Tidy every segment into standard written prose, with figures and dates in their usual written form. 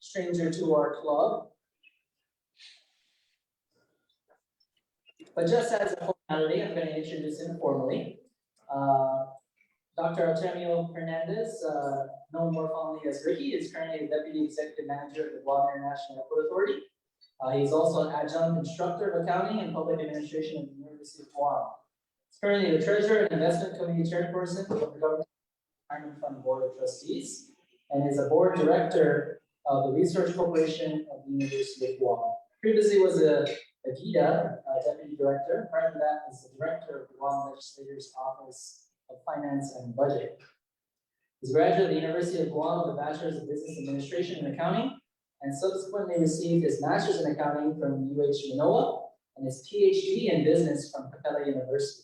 stranger to our club. But just as a formality, I'm going to introduce him formally. Dr. Artemio Hernandez, known more fondly as Ricky, is currently the Deputy Executive Manager at the Guam International Airport Authority. He's also an adjunct instructor of accounting and public administration at the University of Guam. He's currently the Treasurer and Investment Committee Chairperson of the Government Retirement Fund Board of Trustees, and is a Board Director of the Research Corporation of the University of Guam. Previously was a GIDA Deputy Director. Prior to that, was the Director of the Guam Legislator's Office of Finance and Budget. He's a graduate of the University of Guam with a Bachelor's of Business Administration and Accounting, and subsequently received his Master's in Accounting from UH Manoa and his PhD in Business from Capella University.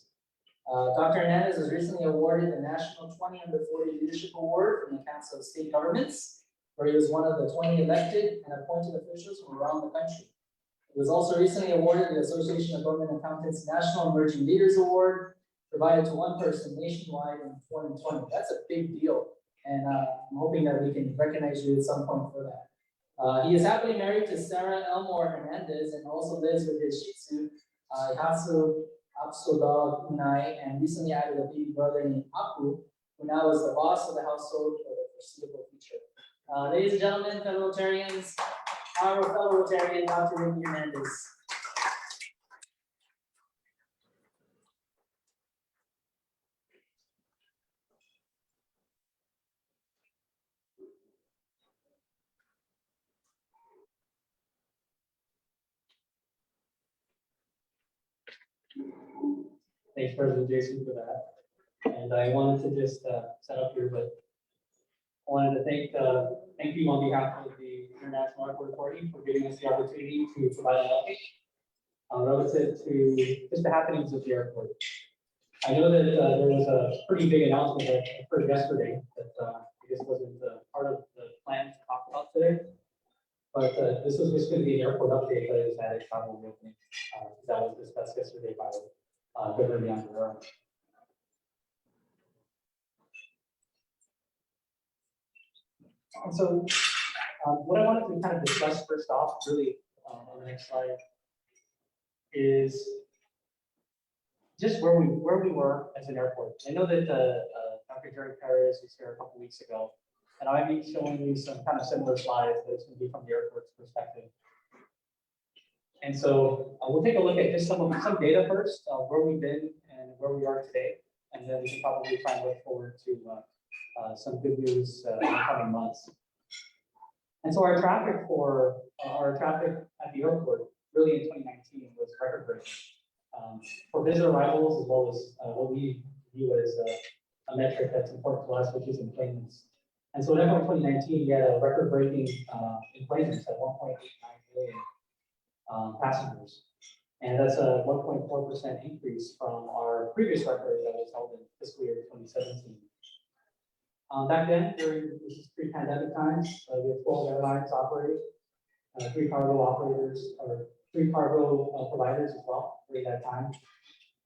Dr. Hernandez was recently awarded the National 20 Under 40 Leadership Award from the Council of State Governments, where he was one of the 20 elected and appointed officials from around the country. He was also recently awarded the Association of Government Accountants National Emerging Leaders Award, provided to one person nationwide in 2020. That's a big deal, and I'm hoping that we can recognize you at some point for that. He is happily married to Sarah Elmore Hernandez and also lives with his Shih Tzu, Ihasu Apsodog Unai, and recently added a baby brother named Apu, who now is the boss of the household for the foreseeable future. Ladies and gentlemen, fellow Rotarians, our fellow Rotarian, Dr. Ricky Hernandez. Thanks, President Jason, for that. And I wanted to just set up here, but I wanted to thank you on behalf of the International Airport Authority for giving us the opportunity to provide an update relative to just the happenings at the airport. I know that there was a pretty big announcement that occurred yesterday that I guess wasn't part of the plan to talk about today. But this was just going to be an airport update that I just added travel reopening. That was discussed yesterday by Governor Young. And so what I wanted to kind of discuss first off, really on the next slide, is just where we were as an airport. I know that Dr. Jerry Perez was here a couple weeks ago, and I'll be showing you some kind of similar slides that's going to be from the airport's perspective. And so we'll take a look at just some data first, where we've been and where we are today, and then we can probably try and look forward to some good news in the coming months. And so our traffic at the airport really in 2019 was record-breaking for visitor arrivals, as well as what we view as a metric that's important to us, which is enplanements. And so in 2019, we had a record-breaking enplanements at 1.89 million passengers. And that's a 1.4% increase from our previous record that was held in fiscal year 2017. Back then, this is pre-pandemic times, we had 12 airlines operating, 3 cargo operators, or 3 cargo providers as well during that time.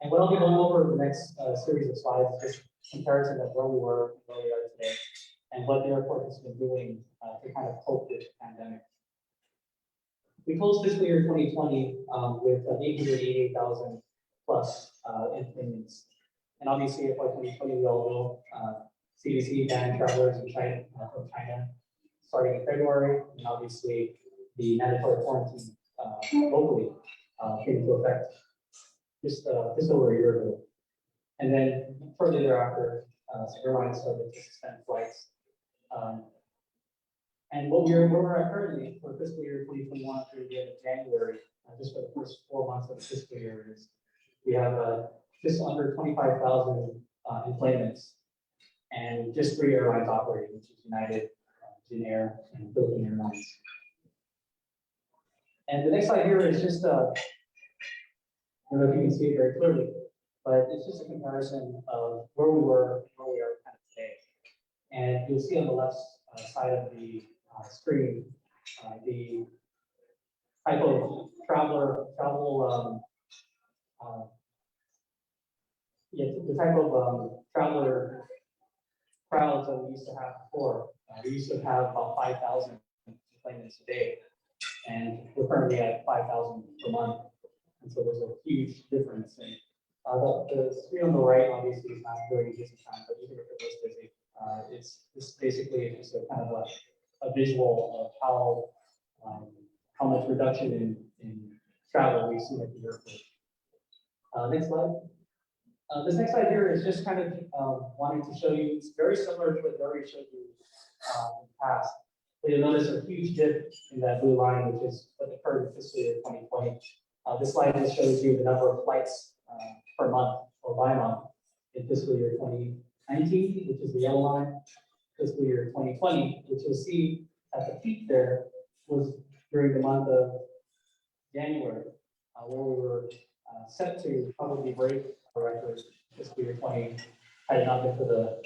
And what I'll be going over in the next series of slides is just comparison of where we were and where we are today, and what the airport has been doing to kind of cope with the pandemic. We closed fiscal year 2020 with 888,000 plus enplanements. And obviously, FY 2020, we all know CDC banned travelers in China, from China starting in February, and obviously the mandatory quarantine locally came into effect just over a year ago. And then shortly thereafter, airlines started to suspend flights. And where we're at currently for fiscal year 2021 through the end of January, just for the first 4 months of the fiscal year, is we have just under 25,000 enplanements and just 3 airlines operating, which is United, Jin Air, and Philippine Airlines. And the next slide here is just, I don't know if you can see it very clearly, but it's just a comparison of where we were and where we are kind of today. And you'll see on the left side of the screen the type of travel traveler crowds that we used to have before. We used to have about 5,000 enplanements planes a day. And we're currently at 5,000 per month. And so there's a huge difference. And the screen on the right obviously is not very busy time, but even if it was busy, it's basically just a kind of a visual of how much reduction in travel we've seen at the airport. Next slide. This next slide here is just kind of wanting to show you, it's very similar to what Dory showed you in the past. But you'll notice a huge dip in that blue line, which is what occurred in fiscal year 2020. This slide just shows you the number of flights per month or by month in fiscal year 2019, which is the yellow line, fiscal year 2020, which you'll see at the peak there was during the month of January, where we were set to probably break our record fiscal year 20 had it not been for the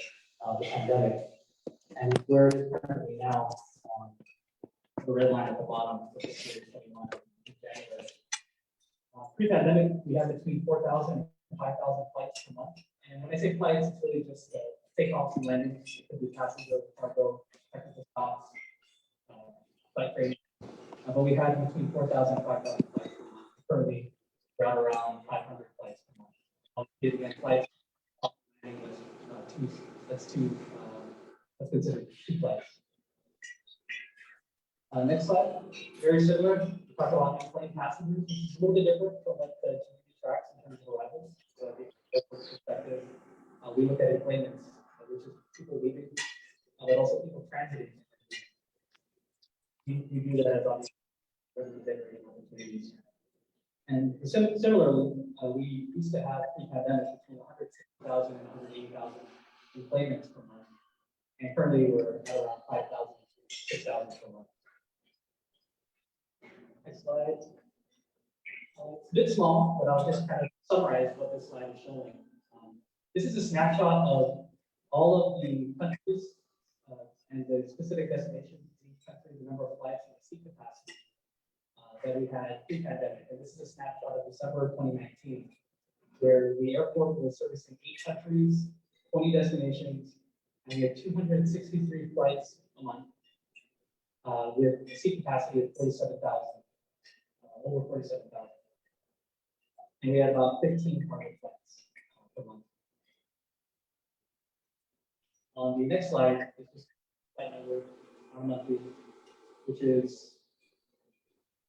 pandemic. And we're currently now on the red line at the bottom for fiscal year 21 in January. Pre-pandemic, we had between 4,000 and 5,000 flights per month. And when I say flights, it's really just takeoffs and landings. It could be passenger, cargo, technical stops, flight training. But we had between 4,000 and 5,000 flights per month. Currently, we're at around 500 flights per month. Getting flights, that's considered two flights. Next slide, very similar. We talk about airplane passengers. It's a little bit different from what the GDP tracks in terms of arrivals. So the airport perspective, we look at enplanements, which is people leaving, but also people transiting. We view that as obviously revenue-generating opportunities. And similarly, we used to have pre-pandemic between 160,000 and 180,000 enplanements per month. And currently we're at around 5,000 to 6,000 per month. Next slide. It's a bit small, but I'll just kind of summarize what this slide is showing. This is a snapshot of all of the countries and the specific destinations in each country, the number of flights and the seat capacity that we had pre-pandemic. And this is a snapshot of December 2019, where the airport was servicing 8 countries, 20 destinations, and we had 263 flights a month with a seat capacity of 47,000, over 47,000. And we had about 15 cargo flights per month. On the next slide, is just flight network on a monthly, which is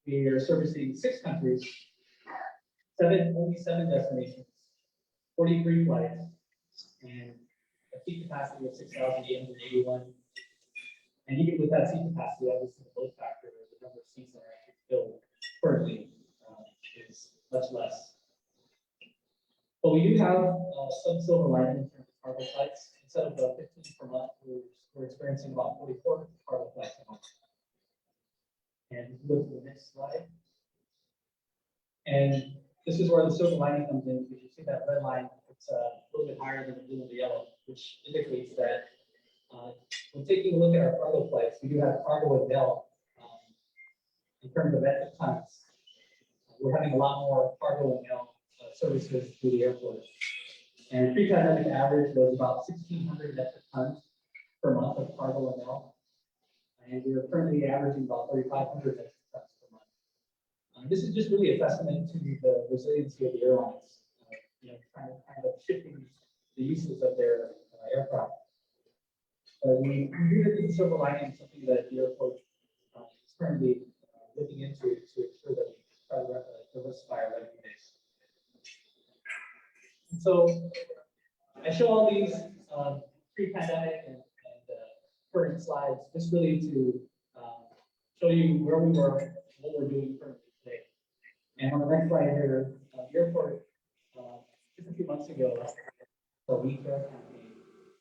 we are servicing 6 countries, only 7 destinations, 43 flights, and a seat capacity of 6,881. And even with that seat capacity, obviously the load factor, the number of seats that are actually filled currently is much less. But we do have some silver lining in terms of cargo flights. Instead of 15 per month, we're experiencing about 44 cargo flights a month. And go to the next slide. And this is where the silver lining comes in, because you see that red line, it's a little bit higher than the blue and the yellow, which indicates that when taking a look at our cargo flights, we do have cargo and mail in terms of metric tons. We're having a lot more cargo and mail services through the airport. And pre-pandemic average was about 1,600 metric tons per month of cargo and mail. And we are currently averaging about 3,500 metric tons per month. This is just really a testament to the resiliency of the airlines, kind of shifting the uses of their aircraft. We view it as a silver lining, something that the airport is currently looking into to ensure that we try to diversify our revenue base. And so I show all these pre-pandemic and current slides just really to show you where we were, what we're doing currently today. And on the next slide here, the airport just a few months ago, the We Care campaign,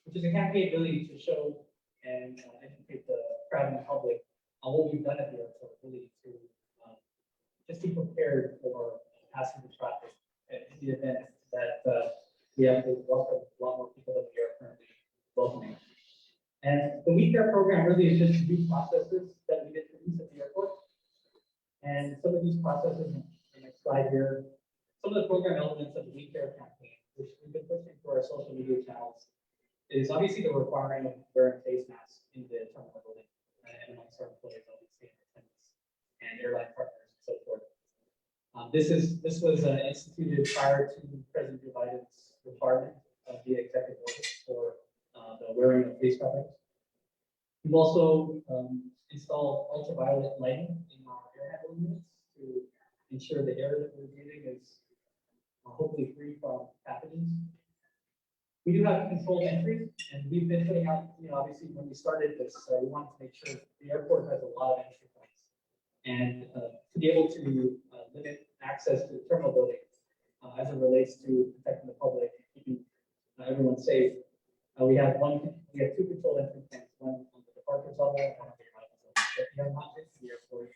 which is a campaign really to show and educate the traveling public on what we've done at the airport, really to just be prepared for passenger traffic in the event that we have to welcome a lot more people than we are currently welcoming. And the We Care program really is just new processes that we introduced at the airport. And some of these processes, in the next slide here, some of the program elements of the We Care campaign, which we've been pushing through our social media channels, is obviously the requiring of wearing face masks in the terminal building and amongst our employees, obviously, and airline partners and so forth. This was instituted prior to President Joe Biden's requirement of the executive order for the wearing of face coverings. We've also installed ultraviolet lighting in our air handling units to ensure the air that we're breathing is hopefully free from pathogens. We do have controlled entry, and we've been putting out, obviously when we started this, we wanted to make sure the airport has a lot of entry points. And to be able to limit access to the terminal building as it relates to protecting the public and keeping everyone safe, we have two controlled entry points, one on the departures level and one on the arrivals level. If you have not been to the airport,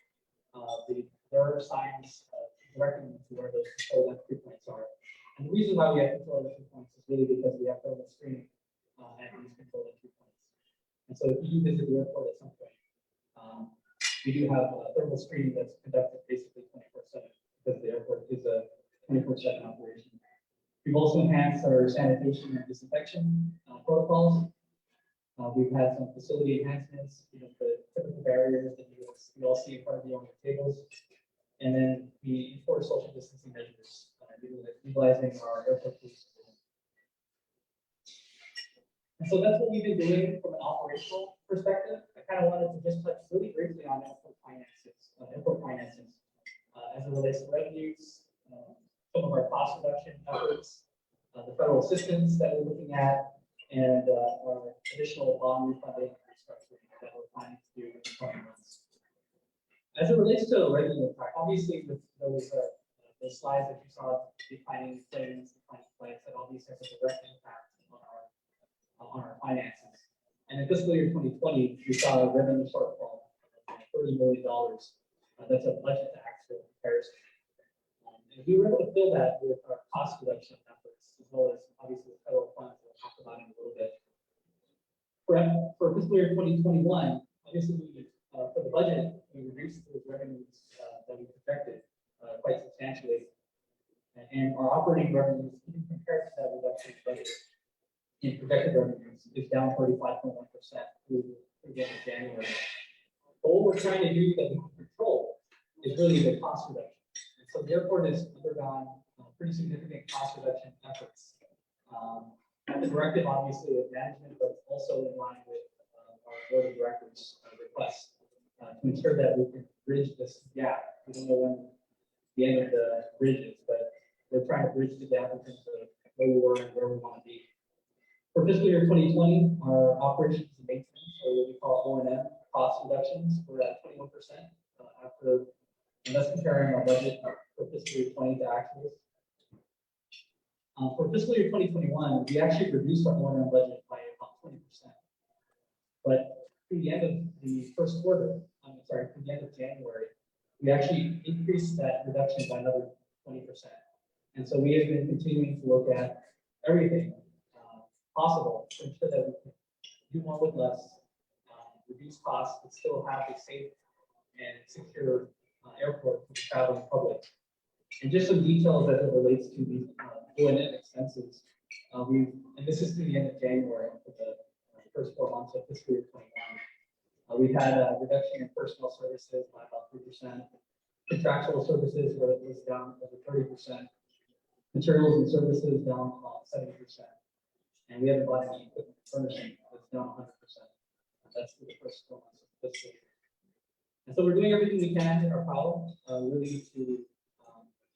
there are signs directing you to where those controlled entry points are. And the reason why we have controlled entry points is really because we have thermal screening at these controlled entry points. And so if you visit the airport at some point, we do have thermal screening that's conducted basically 24/7 because the airport is a 24/7 operation. We've also enhanced our sanitation and disinfection protocols. We've had some facility enhancements, the typical barriers that you all see in front of you on the tables. And then we enforce social distancing measures, utilizing our airport police. And so that's what we've been doing from an operational perspective. I kind of wanted to just touch really briefly on airport finances, as it relates to revenues, some of our cost reduction efforts, the federal assistance that we're looking at, and our additional bond refunding and restructuring that we're planning to do in the coming months. As it relates to revenue impact, obviously with those slides that you saw, declining planes, declining flights, that obviously has a direct impact on our finances. And in fiscal year 2020, we saw a revenue shortfall of $30 million. That's a budget to actual comparison. And we were able to fill that with our cost reduction efforts, as well as obviously the federal funds that we'll talk about in a little bit. For fiscal year 2021, obviously for the budget, we reduced those revenues that we projected quite substantially. And our operating revenues, even compared to that reduction in budget, in projected revenues, is down 35.1% through the end of January. But what we're trying to do that we can control is really the cost reduction. And so the airport has undergone pretty significant cost reduction efforts. At the directive, obviously, of management, but also in line with our board of directors requests to ensure that we can bridge this gap. We don't know when the end of the bridge is, but we're trying to bridge the gap in terms of where we were and where we want to be. For fiscal year 2020, our operations and maintenance, or what we call O&M cost reductions, were at 21% after, and that's comparing our budget for fiscal year 20 to actuals. For fiscal year 2021, we actually reduced our O&M budget by about 20%. But through the end of the first quarter, through the end of January, we actually increased that reduction by another 20%. And so we have been continuing to look at everything possible to ensure that we can do more with less, reduce costs, but still have a safe and secure airport for the traveling public. And just some details as it relates to these O&M expenses. And this is through the end of January for the first 4 months of fiscal year 21. We've had a reduction in personnel services by about 3%. Contractual services was down over 30%. Materials and services down about 70%. And we haven't bought any equipment furnishing that's down 100%. That's for the first 4 months of the fiscal year. And so we're doing everything we can in our power, really to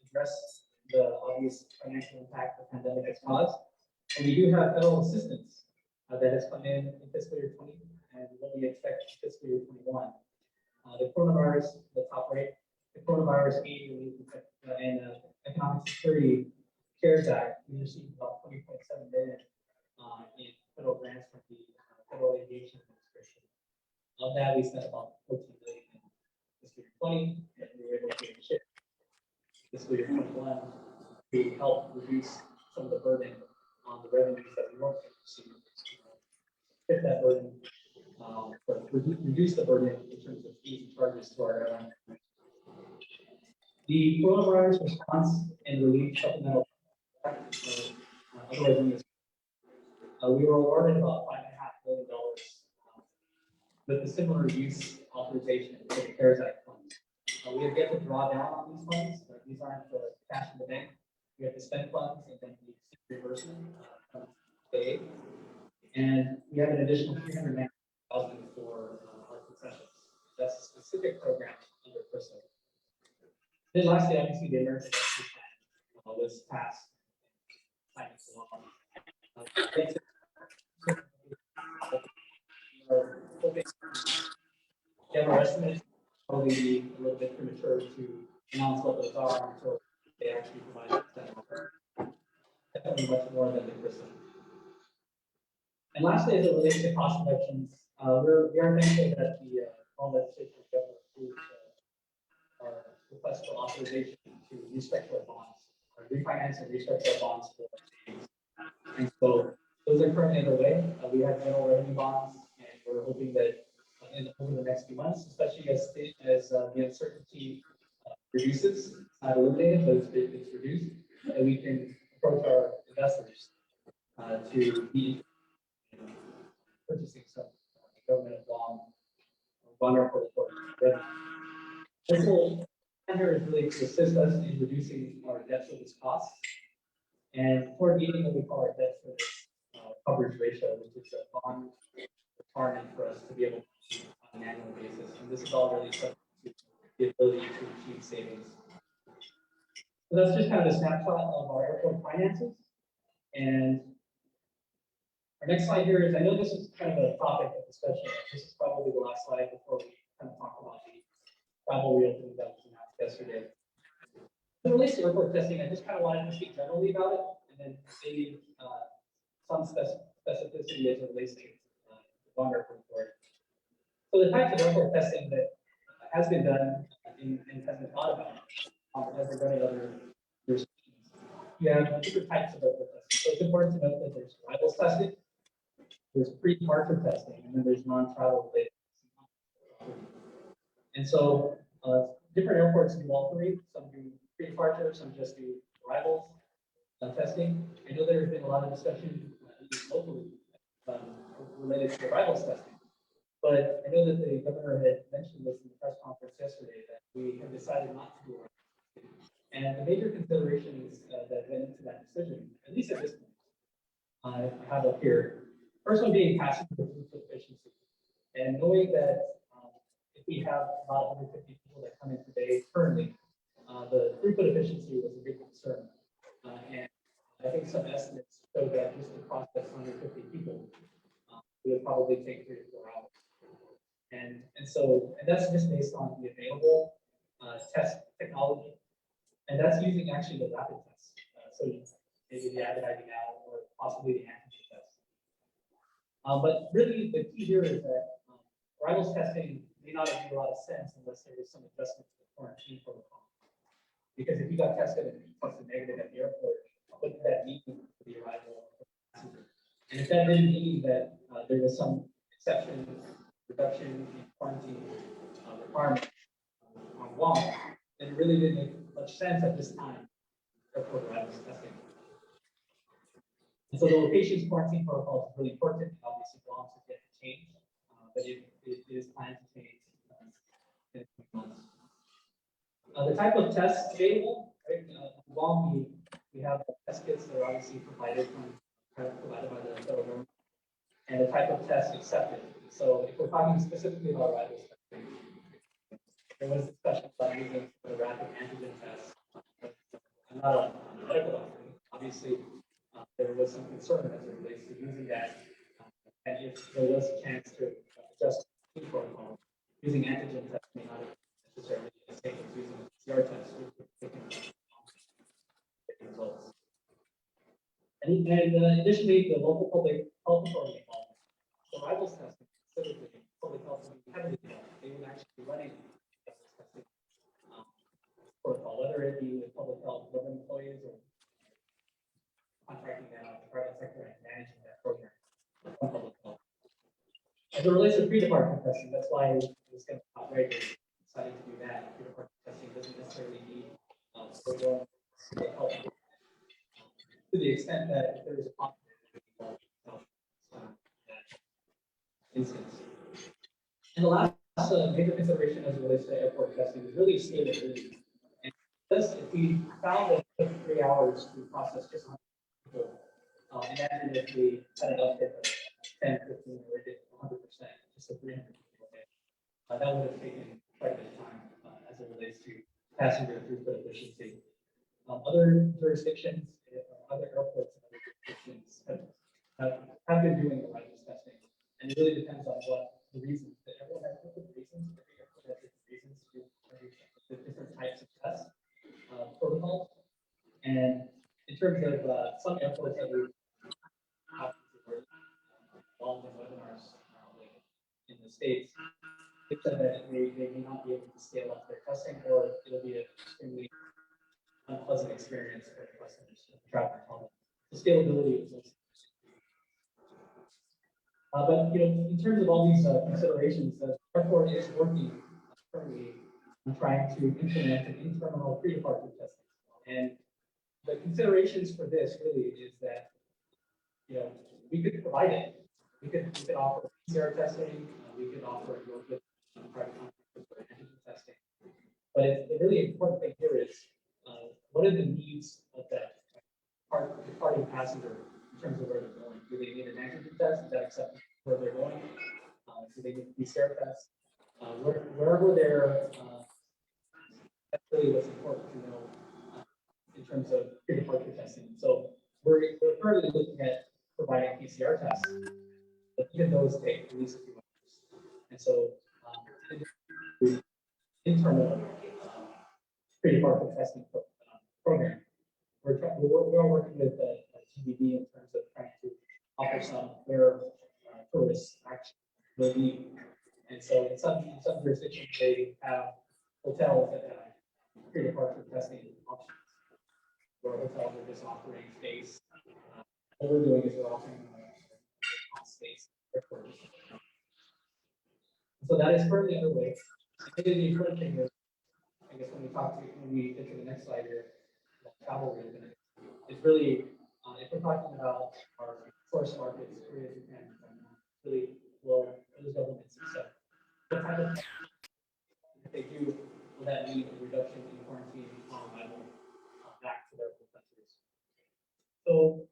address the obvious financial impact the pandemic has caused. And we do have federal assistance that has come in fiscal year 20 and what we expect in fiscal year 21. The coronavirus, the top right, the coronavirus aid relief and economic security CARES Act, we received about $20.7 million in federal grants from the Federal Aviation Administration. Of that, we spent about $14 million in fiscal year 20, and we were able to shift fiscal year 21 to help reduce some of the burden on the revenues that we weren't able to receive. Shift that burden, but reduce the burden in terms of fees and charges to our airline. The coronavirus response and relief supplemental, otherwise known as we were awarded about $5.5 million with a similar use authorization for the CARES Act funds. We have yet to draw down on these funds. These aren't the cash in the bank. We have to spend funds and then we receive reimbursement from the aid. And we have an additional 390,000 for our concessions. That's a specific program under CRISO. Then lastly, obviously, the American Rescue Plan was passed. Yeah, our estimates probably be a little bit premature to announce what those are until they actually provide that. Definitely much more than the CRISO. And lastly, as it relates to cost reductions, we are thankful that the all legislation approved our request for authorization to restructure our bonds, or refinance and restructure our bonds for savings. And so those are currently underway. We have general revenue bonds, and we're hoping that over the next few months, especially as the uncertainty reduces, not eliminated, but it's reduced, and we can approach our investors to be purchasing some government bond vulnerable for revenue. This whole here is really to assist us in reducing our debt service costs and coordinating what we call our debt service coverage ratio, which is a bond requirement for us to be able to do on an annual basis. And this is all really subject to the ability to achieve savings. So that's just kind of a snapshot of our airport finances. And our next slide here is, I know this is kind of a topic of discussion. This is probably the last slide before we kind of talk about the travel reopening that was announced yesterday. As it relates to airport testing, I just kind of wanted to speak generally about it, and then maybe some specificity as it relates to the Guam Airport Authority. So the types of airport testing that has been done and has been thought about as we're running other jurisdictions. You have different types of airport testing. So it's important to note that there's arrivals testing, there's pre-departure testing, and then there's non-travel related testing. And so different airports do all three. Some do pre-departure, some just do arrivals testing. I know there's been a lot of discussion locally related to arrivals testing, but I know that the governor had mentioned this in the press conference yesterday that we have decided not to do arrivals testing. And the major considerations that went into that decision, at least at this point, I have up here. First one being passenger throughput efficiency, and knowing that if we have about 150 people that come in today currently, the throughput efficiency was a big concern. And I think some estimates show that just to process 150 people, it would probably take 3 to 4 hours. And that's just based on the available test technology. And that's using actually the rapid test. So maybe the avid ID now or possibly the antigen test. But really the key here is that arrivals testing may not make a lot of sense unless there is some adjustment to the quarantine protocol. Because if you got tested and tested negative at the airport, what did that mean for the arrival of the passenger? And if that didn't mean that there was some exception, reduction in quarantine requirement on Guam, then it really didn't make much sense at this time airport arrivals testing. And so the location's quarantine protocol is really important. Obviously, Guam is yet to change, but it is planned to change in a few months. The type of tests available, right? In Guam, we have test kits that are obviously provided by the federal government, and the type of test accepted. So if we're talking specifically about arrivals testing, there was discussion about using the rapid antigen test. I'm not a medical doctor. Obviously, there was some concern as it relates to using that, and if there was a chance to adjust the protocol, using antigen test may not necessarily be the same as using a PCR test, which would take different results. And additionally, the local public health authority involvement. So arrivals testing, specifically, public health would be heavily involved. They would actually be running testing protocol, whether it be with public health government employees or contracting out the private sector and managing that program from public health. As it relates to pre-departure testing, that's why I was going to talk right here. Decided to do that. Pre-departure testing doesn't necessarily need public health. To the extent that if there is a conflict instance. And the last major consideration as it relates Vista airport testing is really scalability. And this, if we found that it took 3 hours to process just 100 people, imagine if we had an uptick of 10, 15, or we did 100%, just a 300 people a day. That would have taken quite a bit of time as it relates to passenger throughput efficiency. Other jurisdictions, other airports and other jurisdictions have been doing arrivals testing. And it really depends on what the reasons that everyone has different reasons. Every airport has different reasons to do the different types of tests, protocols. And in terms of some airports that we have involved in webinars in the States, they said that they may not be able to scale up their testing, or it'll be an extremely unpleasant experience for the customers traveling home. The scalability is also. But in terms of all these considerations, the airport is working currently on trying to implement an in-terminal pre-departure testing. And the considerations for this really is that we could provide it. We could offer PCR testing. We could offer private contractors for antigen testing. But the really important thing here is what are the needs of that departing passenger in terms of where they're going? Do they need an antigen test? Is that acceptable where they're going? Do they need a PCR test? Wherever they're, that's really what's important to know in terms of pre-departure testing. So we're currently looking at providing PCR tests, but even those take at least a few hours. And so internal pre-departure testing program. We're working with GBB in terms of trying to offer some where tourists actually will be. And so in some jurisdictions, they have hotels that have pre-departure testing options, where hotels are just offering space. What we're doing is we're offering space. So that is currently underway. I think the important thing is, I guess when we get to the next slide here, travel reopening, it's really, if we're talking about our source markets, Korea, Japan, really, well, those governments accept. What type of, if they do, will that mean a reduction in quarantine on arrival back to their home countries? So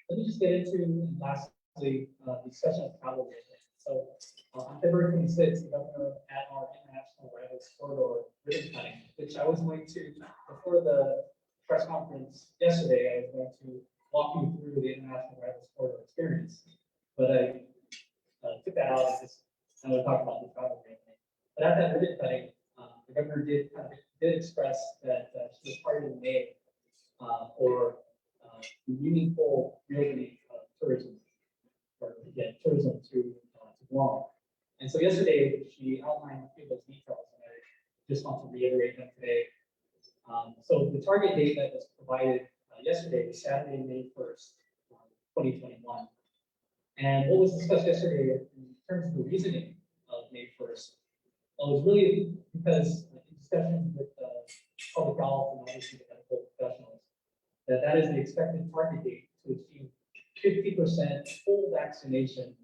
let me just get into, lastly, discussion of travel reopening. So on February 26th, the governor at our international arrivals corridor ribbon cutting, which I was going to, before the press conference yesterday, I was going to walk you through the international arrivals corridor experience. But I took that out and we'll talk about the travel reopening. But at that ribbon cutting, the governor did express that she was part of the May for meaningful reopening of tourism, or again, tourism to Guam. And so yesterday, she outlined a few of those details, and I just want to reiterate them today. So the target date that was provided yesterday was Saturday, May 1st, 2021. And what was discussed yesterday in terms of the reasoning of May 1st was really because in discussions with public health and obviously the medical professionals, that is the expected target date to achieve 50% full vaccination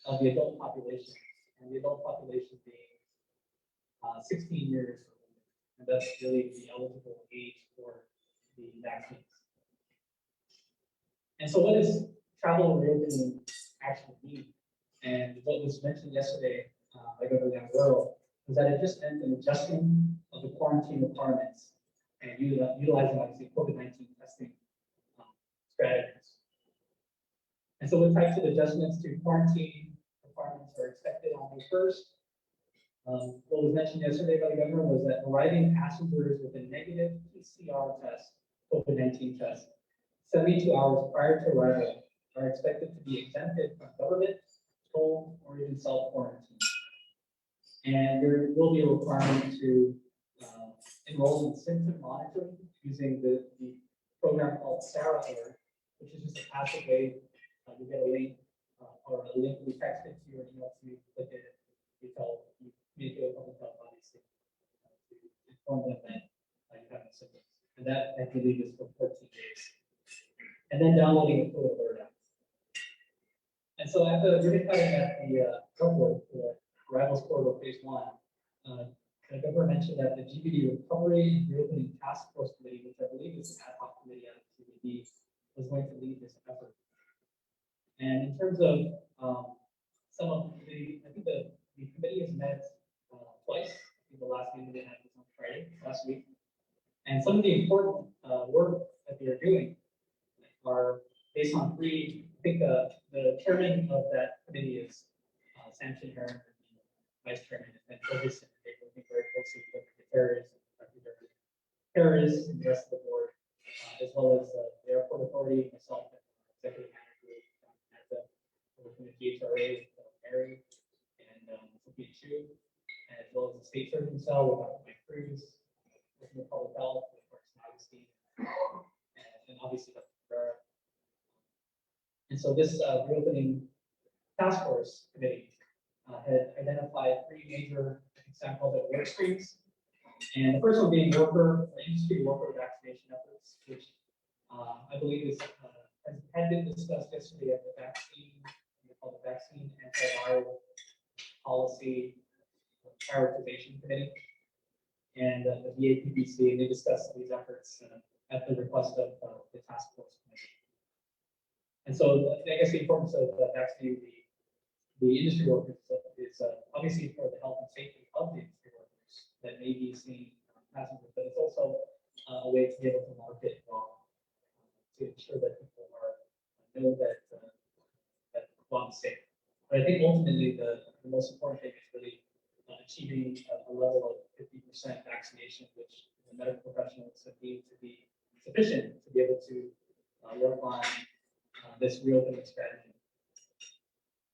of the adult population, and the adult population being 16 years or older. And that's really the eligible age for the vaccines. And so what does travel reopening actually mean? And what was mentioned yesterday by Governor Yamaguro was that it just meant an adjustment of the quarantine requirements and utilizing obviously COVID-19 testing strategies. And so what types of adjustments to quarantine requirements are expected on May 1st? What was mentioned yesterday by the governor was that arriving passengers with a negative PCR test, COVID-19 test, 72 hours prior to arrival are expected to be exempted from government, toll, or even self-quarantine. And there will be a requirement to enroll in symptom monitoring using the program called SARA Alert, which is just a passive way you get a link or a link we texted to your email to you, click it, you communicate with public health obviously to inform them that you have symptoms. And that I believe is for 14 days. And then downloading a COVID alert app. And so at the ribbon cutting at the airport for arrivals corridor phase 1, the governor mentioned that the GBD Recovery and Reopening Task Force Committee, which I believe is an ad hoc committee at the GBD, was going to lead this effort. And in terms of some of the, I think the committee has met twice. I think the last meeting they had was on Friday last week. And some of the important work that they are doing are based on three. I think the chairman of that committee is Samson Heron, and the vice chairman is Ben Ferguson. They're working very closely with the terrorists and the rest of the board, as well as the airport authority, myself, and executive manager, working with GHRA, Mary, and Sophia Chu, as well as the state surgeon cell with Mike Cruz, working with public health, with Mark Augustine, and obviously Dr. Ferrera. And so this reopening task force committee had identified three major, I think Sam called it work streams. And the first one being industry worker vaccination efforts, which I believe is had been discussed yesterday at the vaccine, we call the vaccine antiviral policy prioritization committee, and the VAPBC, and they discussed these efforts at the request of the task force committee. And so I guess the importance of vaccinating the industry workers is obviously for the health and safety of the industry workers that may be seeing passengers, but it's also a way to be able to market Guam to ensure that people know that Guam is safe. But I think ultimately the most important thing is really achieving a level of 50% vaccination, which the medical professionals have deemed to be sufficient to be able to work on this reopening strategy.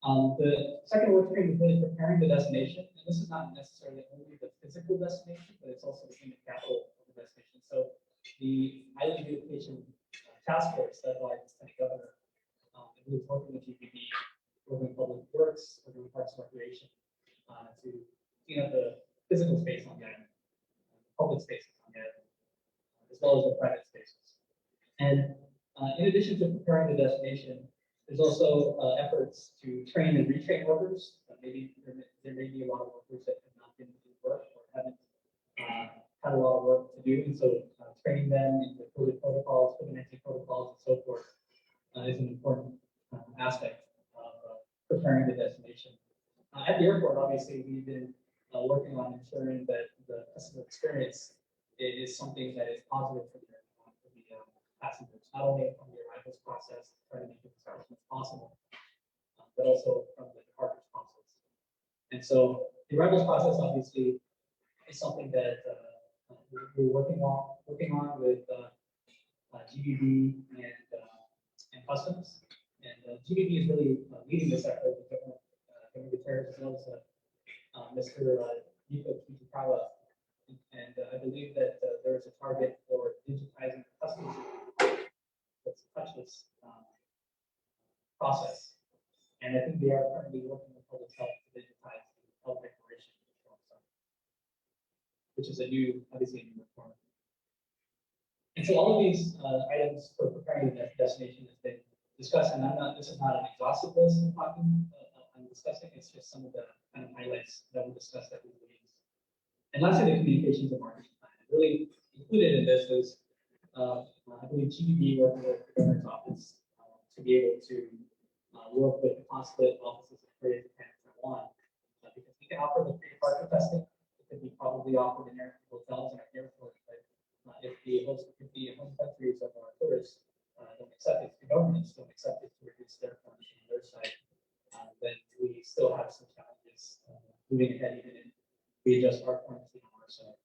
The second work stream is really preparing the destination, and this is not necessarily only the physical destination, but it's also the human capital of the destination. So the Island Beautification Task Force led by the Lieutenant Governor, who is working with GPD, working with Public Works, working with Parks and Recreation, to clean up the physical space on the island, public spaces on the island, as well as the private spaces. And in addition to preparing the destination, there's also efforts to train and retrain workers. Maybe there may be a lot of workers that have not been doing work or haven't had a lot of work to do, and so training them in the COVID protocols, COVID-19 protocols, and so forth is an important aspect of preparing the destination. At the airport, obviously, we've been working on ensuring that the customer experience is something that is positive for the passengers, not only from the arrivals process, trying to make it as efficient as possible, but also from the departures process. And so the arrivals process obviously is something that we're working on with GBB and customs. And GBB is really leading this effort with Governor Gutierrez, as well as Mr. Nico Kitakawa. And I believe that there is a target for digitizing the customs that's touchless process. And I think they are currently working with public health to digitize the health declaration, which is obviously a new requirement. And so all of these items for preparing the destination has been discussed, and this is not an exhaustive list I'm discussing, it's just some of the kind of highlights that were discussed at these meetings. And lastly, the communications and marketing plan. Really included in this is, I believe GBB working with the governor's office to be able to work with the consulate offices in Korea, Japan, and Taiwan, because we can offer the pre-departure testing. It could be probably offered in hotels and airports, but if the host countries of our tourists don't accept it, the governments don't accept it to reduce their funds on their side, then we still have some challenges moving ahead, even in we adjust our quarantine on our side.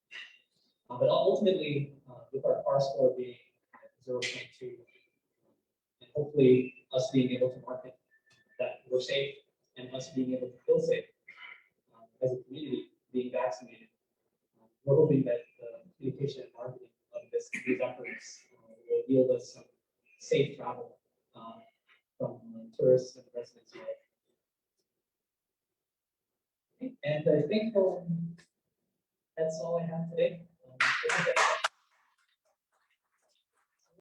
But ultimately, with our R score being at 0.2, and hopefully us being able to market that we're safe, and us being able to feel safe as a community, being vaccinated, we're hoping that the communication and marketing of these efforts will yield us some safe travel from tourists and residents alike. And I think that's all I have today.